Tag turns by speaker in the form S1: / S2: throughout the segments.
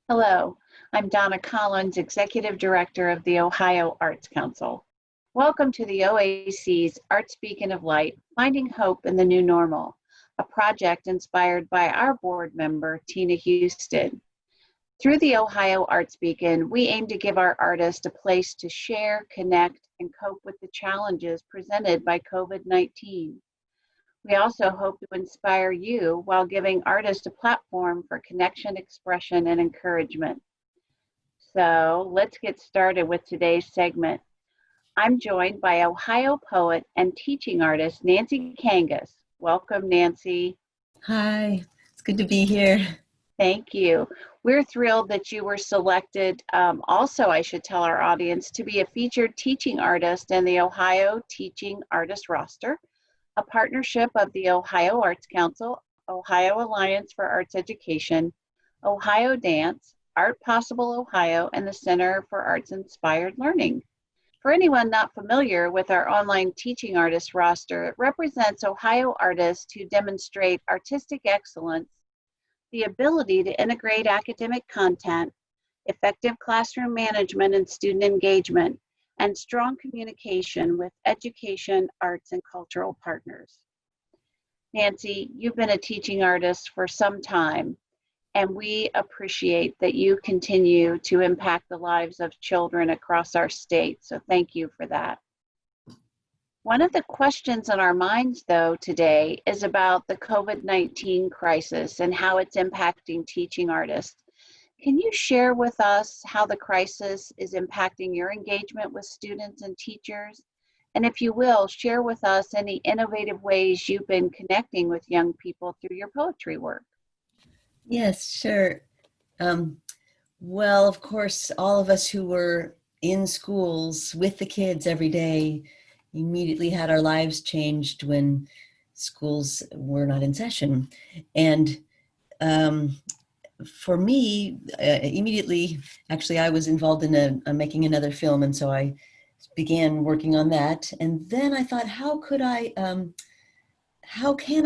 S1: Hello, I'm Donna Collins, Executive Director of the Ohio Arts Council. Welcome to the OAC's Arts Beacon of Light, Finding Hope in the New Normal, a project inspired by our board member, Tina Houston. Through the Ohio Arts Beacon, we aim to give our artists a place to share, connect, and cope with the challenges presented by COVID-19. We also hope to inspire you while giving artists a platform for connection, expression, and encouragement. So let's get started with today's segment. I'm joined by Ohio poet and teaching artist Nancy Kangas. Welcome, Nancy.
S2: Hi, it's good to be here.
S1: Thank you. We're thrilled that you were selected, also I should tell our audience, to be a featured teaching artist in the Ohio Teaching Artist roster, a partnership of the Ohio Arts Council, Ohio Alliance for Arts Education, Ohio Dance, Art Possible Ohio, and the Center for Arts Inspired Learning. For anyone not familiar with our online teaching artist roster, it represents Ohio artists who demonstrate artistic excellence, the ability to integrate academic content, effective classroom management and student engagement, and strong communication with education, arts, and cultural partners. Nancy, you've been a teaching artist for some time, and we appreciate that you continue to impact the lives of children across our state, so thank you for that. One of the questions on our minds, though, today is about the COVID-19 crisis and how it's impacting teaching artists. Can you share with us how the crisis is impacting your engagement with students and teachers? And if you will, share with us any innovative ways you've been connecting with young people through your poetry work.
S2: Yes, sure. Well, of course, all of us who were in schools with the kids every day immediately had our lives changed when schools were not in session. And for me, immediately, actually, I was involved in making another film, and so I began working on that. And then I thought, how can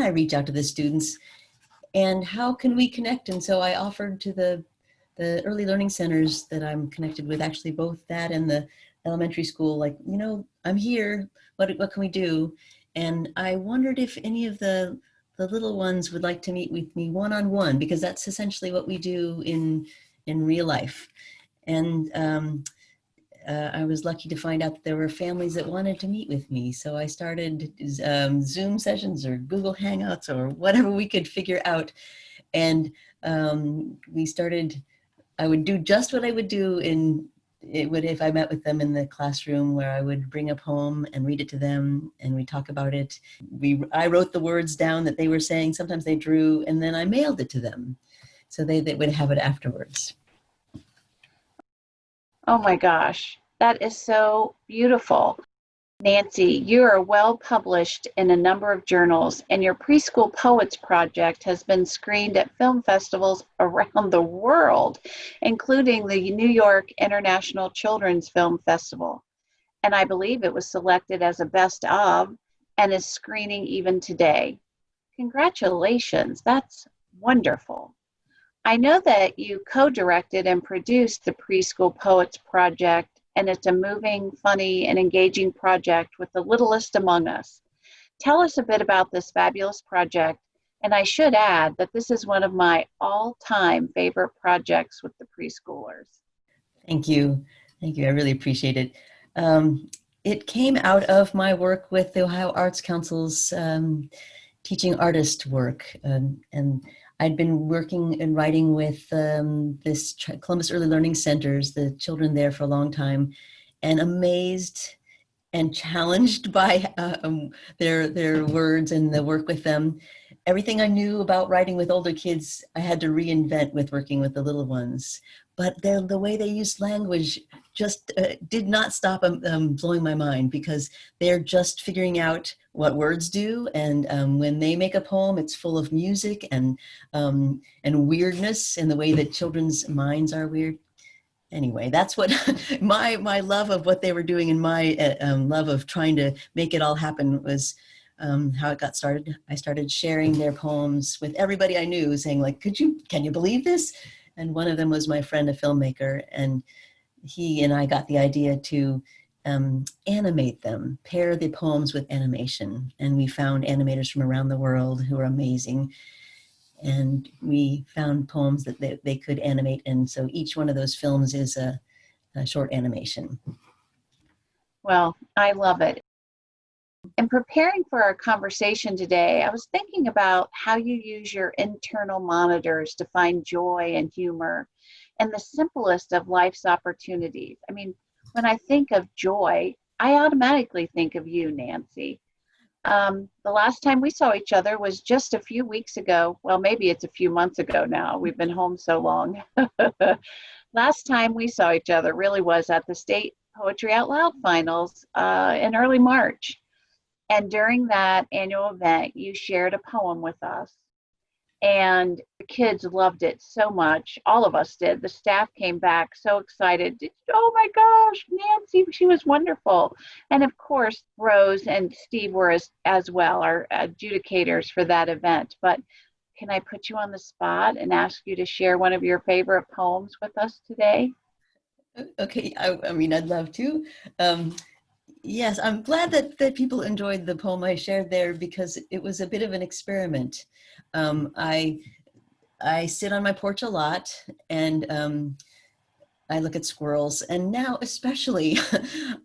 S2: I reach out to the students, and how can we connect? And so I offered to the early learning centers that I'm connected with, actually both that and the elementary school, like, I'm here, what can we do? And I wondered if any of the little ones would like to meet with me one-on-one, because that's essentially what we do in real life. And I was lucky to find out that there were families that wanted to meet with me. So I started Zoom sessions or Google Hangouts or whatever we could figure out. And I would do just what I would do if I met with them in the classroom, where I would bring a poem and read it to them, and we talk about it. I wrote the words down that they were saying. Sometimes they drew, and then I mailed it to them, so they would have it afterwards.
S1: Oh my gosh, that is so beautiful. Nancy, you are well published in a number of journals, and your Preschool Poets project has been screened at film festivals around the world, including the New York International Children's Film Festival. And I believe it was selected as a best of and is screening even today. Congratulations, that's wonderful. I know that you co-directed and produced the Preschool Poets project, and it's a moving, funny, and engaging project with the littlest among us. Tell us a bit about this fabulous project, and I should add that this is one of my all-time favorite projects with the preschoolers.
S2: Thank you. Thank you. I really appreciate it. It came out of my work with the Ohio Arts Council's teaching artist work. And I'd been working and writing with this Columbus Early Learning Centers, the children there, for a long time, and amazed and challenged by their words and the work with them. Everything I knew about writing with older kids, I had to reinvent with working with the little ones. But the way they used language just did not stop blowing my mind, because they're just figuring out what words do. And when they make a poem, it's full of music and weirdness in the way that children's minds are weird. Anyway, that's what my love of what they were doing, and my love of trying to make it all happen was how it got started. I started sharing their poems with everybody I knew, saying, like, can you believe this? And one of them was my friend, a filmmaker, and he and I got the idea to animate them, pair the poems with animation. And we found animators from around the world who are amazing. And we found poems that they could animate. And so each one of those films is a short animation.
S1: Well, I love it. In preparing for our conversation today, I was thinking about how you use your internal monitors to find joy and humor in the simplest of life's opportunities. I mean, when I think of joy, I automatically think of you, Nancy. The last time we saw each other was just a few weeks ago. Well, maybe it's a few months ago now. We've been home so long. Last time we saw each other really was at the State Poetry Out Loud Finals in early March. And during that annual event, you shared a poem with us. And the kids loved it so much. All of us did. The staff came back so excited. Oh my gosh, Nancy, she was wonderful. And of course, Rose and Steve were as well, our adjudicators for that event. But can I put you on the spot and ask you to share one of your favorite poems with us today?
S2: Okay, I mean, I'd love to. Yes, I'm glad that people enjoyed the poem I shared there because it was a bit of an experiment. I sit on my porch a lot and I look at squirrels, and now especially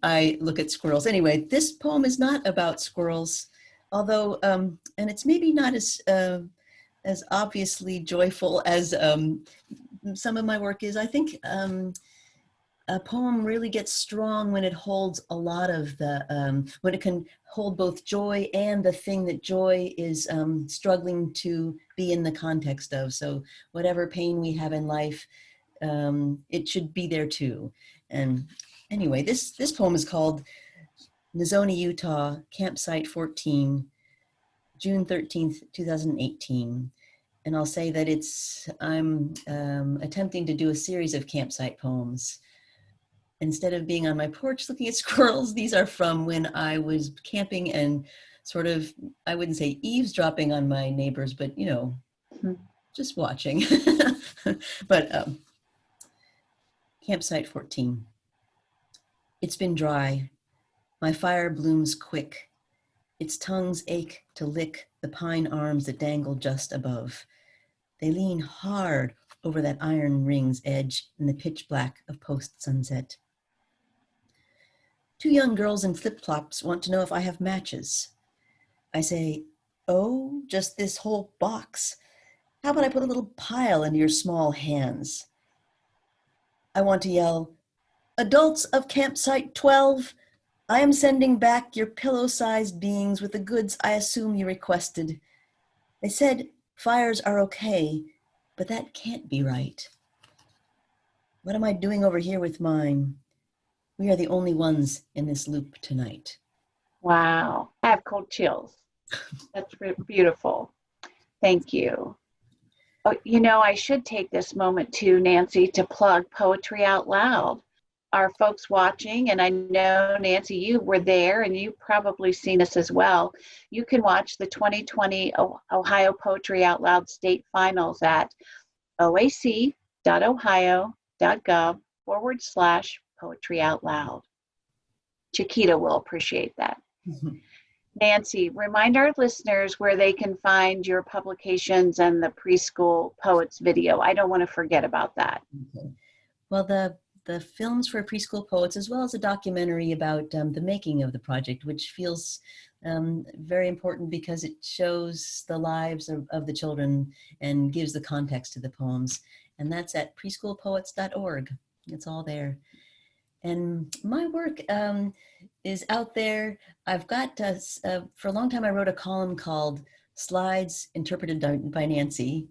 S2: I look at squirrels. Anyway, this poem is not about squirrels, although, and it's maybe not as obviously joyful as some of my work is. I think a poem really gets strong when it holds a lot of when it can hold both joy and the thing that joy is struggling to be in the context of. So whatever pain we have in life, it should be there too. And anyway, this poem is called Nizoni, Utah, Campsite 14, June 13th, 2018. And I'll say that I'm attempting to do a series of campsite poems. Instead of being on my porch looking at squirrels, these are from when I was camping and sort of, I wouldn't say eavesdropping on my neighbors, but just watching. But Campsite 14. It's been dry. My fire blooms quick. Its tongues ache to lick the pine arms that dangle just above. They lean hard over that iron ring's edge in the pitch black of post-sunset. Two young girls in flip-flops want to know if I have matches. I say, oh, just this whole box. How about I put a little pile into your small hands? I want to yell, adults of campsite 12, I am sending back your pillow-sized beings with the goods I assume you requested. They said fires are okay, but that can't be right. What am I doing over here with mine? We are the only ones in this loop tonight.
S1: Wow, I have cold chills. That's beautiful. Thank you. Oh, you know, I should take this moment too, Nancy, to plug Poetry Out Loud. Our folks watching, and I know, Nancy, you were there and you've probably seen us as well. You can watch the 2020 Ohio Poetry Out Loud State Finals at oac.ohio.gov/Poetry Out Loud. Chiquita will appreciate that. Nancy, remind our listeners where they can find your publications and the Preschool Poets video. I don't want to forget about that.
S2: Okay. Well, the films for Preschool Poets, as well as a documentary about the making of the project, which feels very important because it shows the lives of the children and gives the context to the poems. And that's at preschoolpoets.org. It's all there. And my work is out there. I've got, for a long time, I wrote a column called Slides Interpreted by Nancy.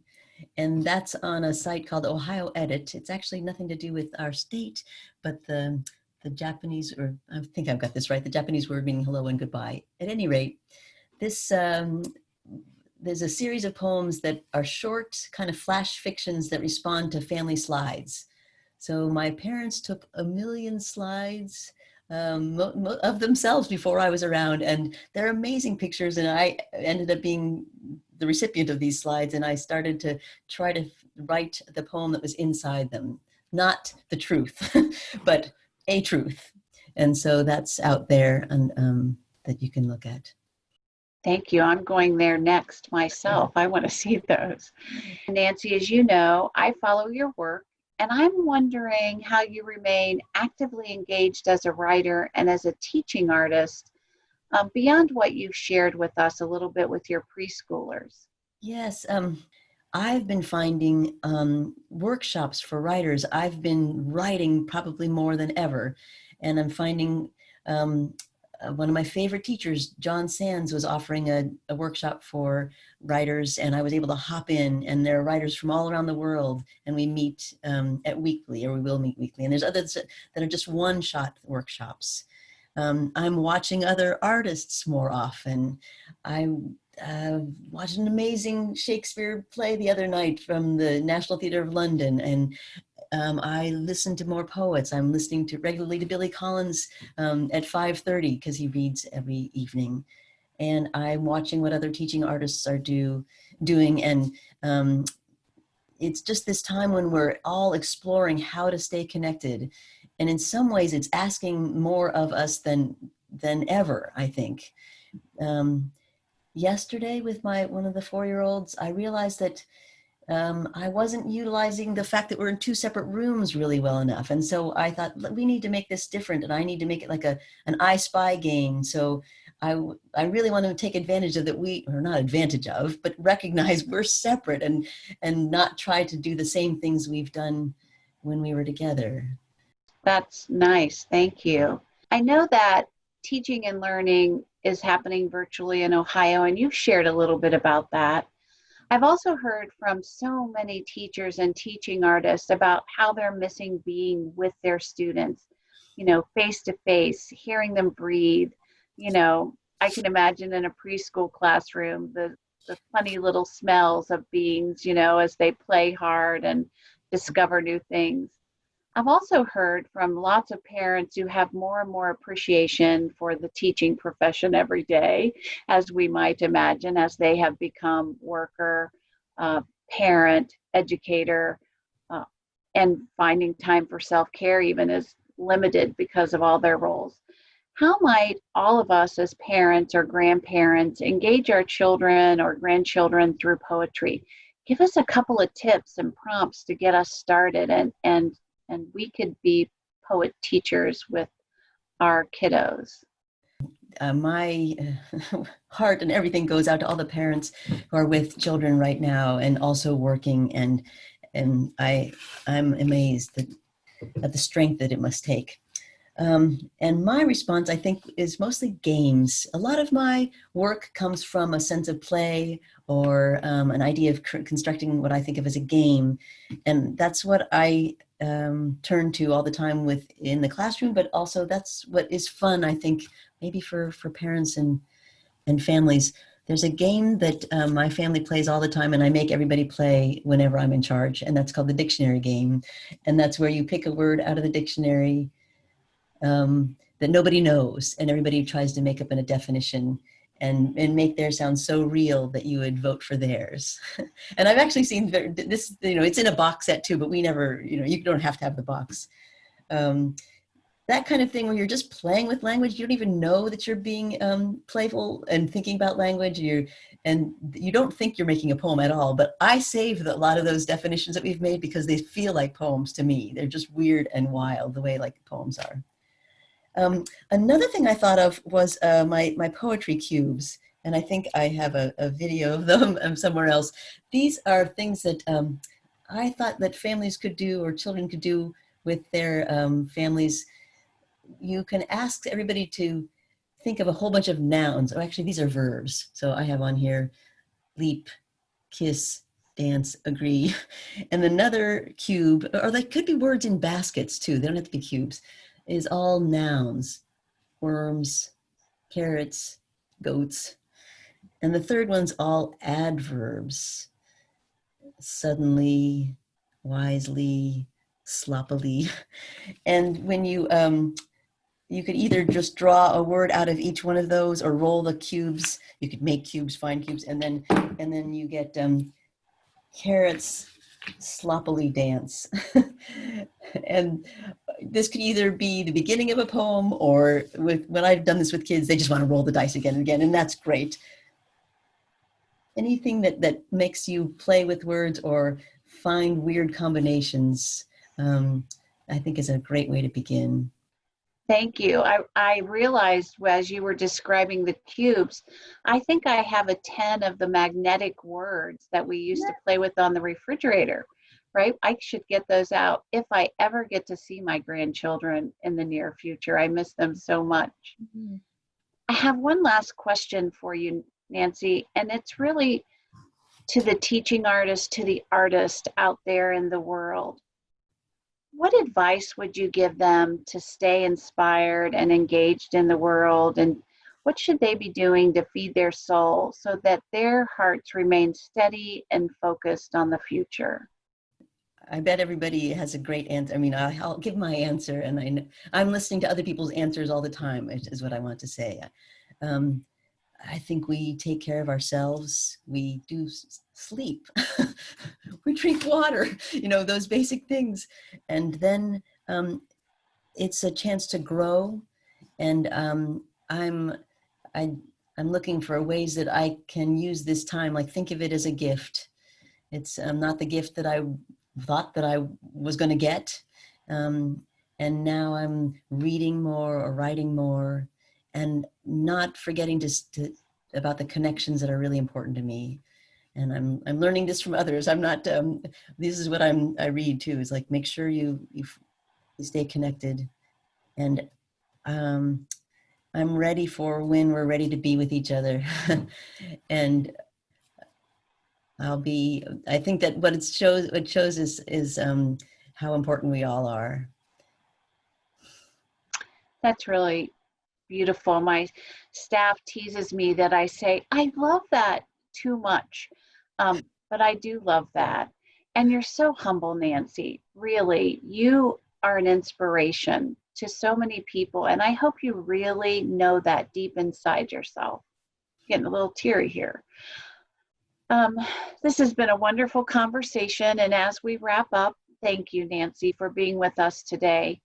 S2: And that's on a site called Ohio Edit. It's actually nothing to do with our state, but the Japanese, or I think I've got this right, the Japanese word meaning hello and goodbye. At any rate, this there's a series of poems that are short, kind of flash fictions that respond to family slides. So my parents took 1 million slides of themselves before I was around, and they're amazing pictures, and I ended up being the recipient of these slides, and I started to try to write the poem that was inside them. Not the truth, but a truth. And so that's out there, and that you can look at.
S1: Thank you. I'm going there next myself. I want to see those. Nancy, as you know, I follow your work, and I'm wondering how you remain actively engaged as a writer and as a teaching artist beyond what you've shared with us a little bit with your preschoolers.
S2: Yes, I've been finding workshops for writers. I've been writing probably more than ever, and I'm finding one of my favorite teachers, John Sands, was offering a workshop for writers, and I was able to hop in, and there are writers from all around the world, and we meet at weekly, or we will meet weekly, and there's others that are just one-shot workshops. I'm watching other artists more often. I watched an amazing Shakespeare play the other night from the National Theatre of London, and I listen to more poets. I'm listening regularly to Billy Collins at 5:30 because he reads every evening. And I'm watching what other teaching artists are doing. And it's just this time when we're all exploring how to stay connected. And in some ways, it's asking more of us than ever, I think. Yesterday with one of the 4-year-olds, I realized that I wasn't utilizing the fact that we're in 2 separate rooms really well enough. And so I thought, we need to make this different, and I need to make it like an I Spy game. So I really want to take advantage of that, or not advantage of, but recognize we're separate, and not try to do the same things we've done when we were together.
S1: That's nice. Thank you. I know that teaching and learning is happening virtually in Ohio, and you've shared a little bit about that. I've also heard from so many teachers and teaching artists about how they're missing being with their students, face to face, hearing them breathe. I can imagine in a preschool classroom, the funny little smells of beings, as they play hard and discover new things. I've also heard from lots of parents who have more and more appreciation for the teaching profession every day, as we might imagine, as they have become worker, parent, educator, uh, and finding time for self-care even is limited because of all their roles. How might all of us as parents or grandparents engage our children or grandchildren through poetry? Give us a couple of tips and prompts to get us started, and we could be poet teachers with our kiddos.
S2: My heart and everything goes out to all the parents who are with children right now and also working, and I'm amazed at the strength that it must take. And my response, I think, is mostly games. A lot of my work comes from a sense of play, or an idea of constructing what I think of as a game. And that's what I turn to all the time in the classroom, but also that's what is fun, I think, maybe for parents and families. There's a game that my family plays all the time, and I make everybody play whenever I'm in charge, and that's called the dictionary game. And that's where you pick a word out of the dictionary that nobody knows, and everybody tries to make up a definition and make theirs sound so real that you would vote for theirs. And I've actually seen this, it's in a box set too, but we never, you don't have to have the box. That kind of thing where you're just playing with language. You don't even know that you're being playful and thinking about language. And you don't think you're making a poem at all. But I save a lot of those definitions that we've made because they feel like poems to me. They're just weird and wild the way like poems are. Another thing I thought of was my poetry cubes, and I think I have a video of them somewhere else. These are things that I thought that families could do, or children could do with their families. You can ask everybody to think of a whole bunch of nouns. Oh, actually, these are verbs. So I have on here leap, kiss, dance, agree. And another cube, or they could be words in baskets too. They don't have to be cubes. Is all nouns: worms, carrots, goats. And the third one's all adverbs: suddenly, wisely, sloppily. And when you you could either just draw a word out of each one of those or roll the cubes. You could make cubes, find cubes, and then you get carrots sloppily dance. And this could either be the beginning of a poem, or when I've done this with kids, they just want to roll the dice again and again, and that's great. Anything that makes you play with words or find weird combinations, I think is a great way to begin.
S1: Thank you. I realized as you were describing the cubes, I think I have a 10 of the magnetic words that we used to play with on the refrigerator, right? I should get those out if I ever get to see my grandchildren in the near future. I miss them so much.
S2: Mm-hmm.
S1: I have one last question for you, Nancy, and it's really to the teaching artist, to the artist out there in the world. What advice would you give them to stay inspired and engaged in the world? And what should they be doing to feed their soul so that their hearts remain steady and focused on the future?
S2: I bet everybody has a great answer. I mean, I'll give my answer, and I'm listening to other people's answers all the time, is what I want to say. Um, I think we take care of ourselves. We do sleep. We drink water, those basic things. And then it's a chance to grow. And I'm looking for ways that I can use this time, like think of it as a gift. It's not the gift that I thought that I was going to get. And now I'm reading more or writing more, and not forgetting about the connections that are really important to me. And I'm learning this from others. I'm not, this is what I read too, is like, make sure you stay connected. And I'm ready for when we're ready to be with each other. And I think that what shows is how important we all are.
S1: That's really beautiful. My staff teases me that I say, I love that too much. But I do love that. And you're so humble, Nancy. Really, you are an inspiration to so many people. And I hope you really know that deep inside yourself. Getting a little teary here. This has been a wonderful conversation. And as we wrap up, thank you, Nancy, for being with us today.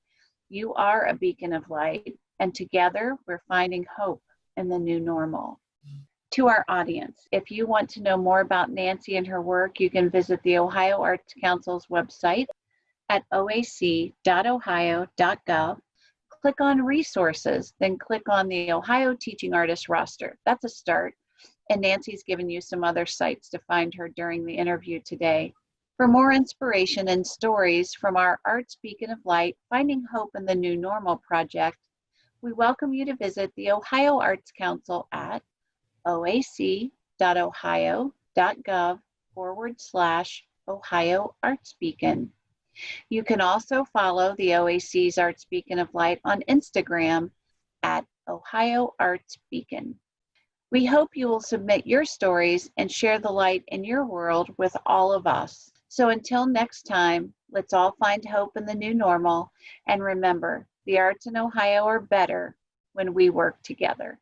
S1: You are a beacon of light, and together we're finding hope in the new normal. To our audience, if you want to know more about Nancy and her work, you can visit the Ohio Arts Council's website at oac.ohio.gov. Click on resources, then click on the Ohio Teaching Artist roster. That's a start. And Nancy's given you some other sites to find her during the interview today. For more inspiration and stories from our Arts Beacon of Light, Finding Hope in the New Normal project, we welcome you to visit the Ohio Arts Council at oac.ohio.gov/Ohio Arts Beacon. You can also follow the OAC's Arts Beacon of Light on Instagram at Ohio Arts Beacon. We hope you will submit your stories and share the light in your world with all of us. So until next time, let's all find hope in the new normal, and remember, the arts in Ohio are better when we work together.